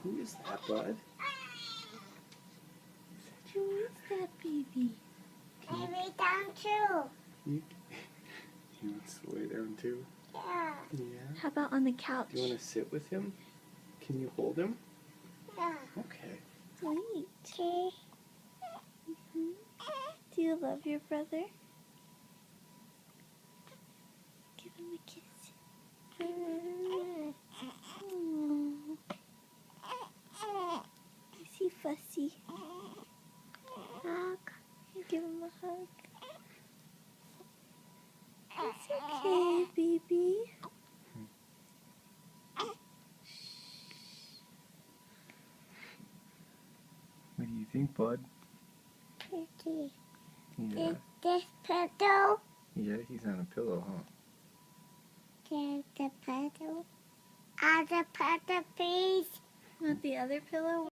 Who is that, bud? Who is that baby? I lay down too. He wants to lay down too? Yeah. Yeah. How about on the couch? Do you want to sit with him? Can you hold him? Yeah. Okay. Sweet. Okay. Do you love your brother? Give him a kiss. Is he fussy? Hug. Give him a hug. It's okay, baby. What do you think, bud? Pretty. Yeah. Is this pillow? Yeah, he's on a pillow, huh? There's the pillow. Other pillow, please. Want the other pillow?